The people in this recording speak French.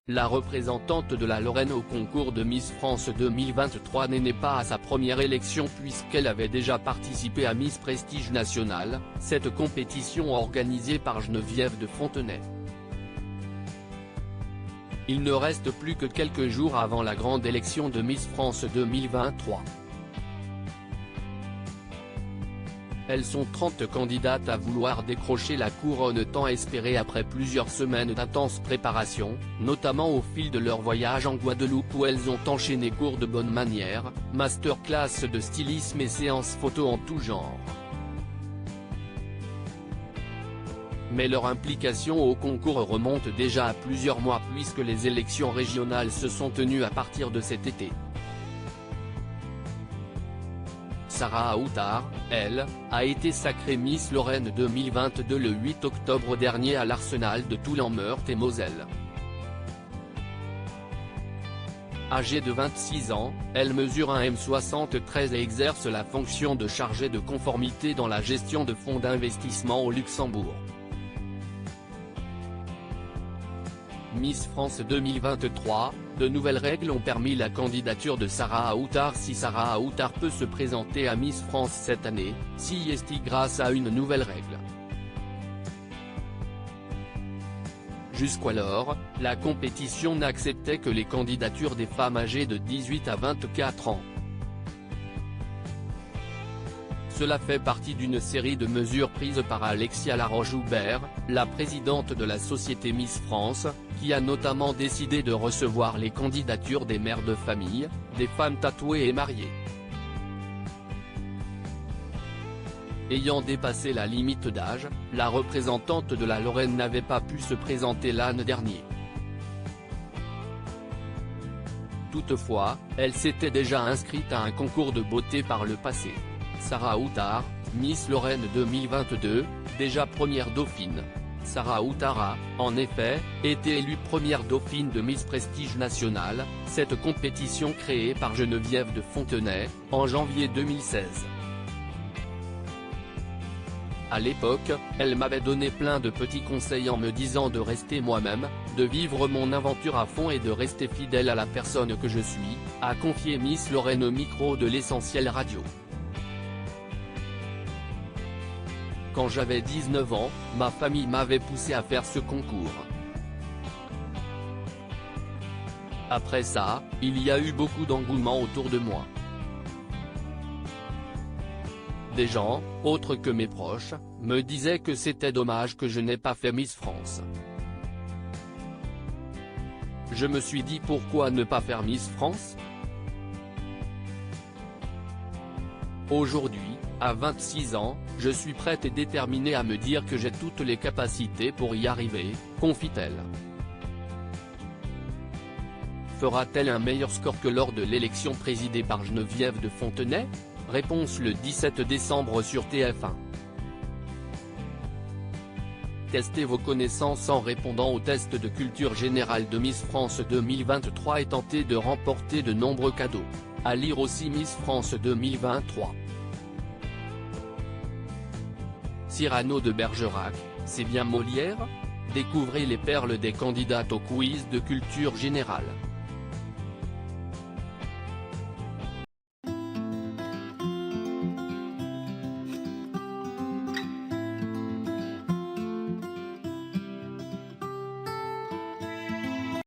la représentante de la Lorraine au concours de Miss France 2023 n'est pas à sa première élection puisqu'elle avait déjà participé à Miss Prestige National, cette compétition organisée par Geneviève de Fontenay. Il ne reste plus que quelques jours avant la grande élection de Miss France 2023. Elles sont 30 candidates à vouloir décrocher la couronne tant espérée après plusieurs semaines d'intense préparation, notamment au fil de leur voyage en Guadeloupe où elles ont enchaîné cours de bonne manière, masterclass de stylisme et séances photos en tout genre. Mais leur implication au concours remonte déjà à plusieurs mois puisque les élections régionales se sont tenues à partir de cet été. Sarah Aoutar, elle, a été sacrée Miss Lorraine 2022 le 8 octobre dernier à l'Arsenal de Toul en Meurthe-et-Moselle. Âgée de 26 ans, elle mesure 1,73 m et exerce la fonction de chargée de conformité dans la gestion de fonds d'investissement au Luxembourg. Miss France 2023, de nouvelles règles ont permis la candidature de Sarah Aoutar. Si Sarah Aoutar peut se présenter à Miss France cette année, c'est grâce à une nouvelle règle. Jusqu'alors, la compétition n'acceptait que les candidatures des femmes âgées de 18 à 24 ans. Cela fait partie d'une série de mesures prises par Alexia Laroche-Joubert, la présidente de la société Miss France, qui a notamment décidé de recevoir les candidatures des mères de famille, des femmes tatouées et mariées. Ayant dépassé la limite d'âge, la représentante de la Lorraine n'avait pas pu se présenter l'an dernier. Toutefois, elle s'était déjà inscrite à un concours de beauté par le passé. Sarah Aoutar, Miss Lorraine 2022, déjà première dauphine. Sarah Aoutar a, en effet, été élue première dauphine de Miss Prestige National, cette compétition créée par Geneviève de Fontenay, en janvier 2016. À l'époque, elle m'avait donné plein de petits conseils en me disant de rester moi-même, de vivre mon aventure à fond et de rester fidèle à la personne que je suis, a confié Miss Lorraine au micro de l'Essentiel Radio. Quand j'avais 19 ans, ma famille m'avait poussé à faire ce concours. Après ça, il y a eu beaucoup d'engouement autour de moi. Des gens, autres que mes proches, me disaient que c'était dommage que je n'ai pas fait Miss France. Je me suis dit pourquoi ne pas faire Miss France ? Aujourd'hui, à 26 ans, je suis prête et déterminée à me dire que j'ai toutes les capacités pour y arriver, confie-t-elle. Fera-t-elle un meilleur score que lors de l'élection présidée par Geneviève de Fontenay ? Réponse le 17 décembre sur TF1. Testez vos connaissances en répondant au test de culture générale de Miss France 2023 et tentez de remporter de nombreux cadeaux. À lire aussi Miss France 2023. Cyrano de Bergerac, c'est bien Molière ? Découvrez les perles des candidates au quiz de culture générale.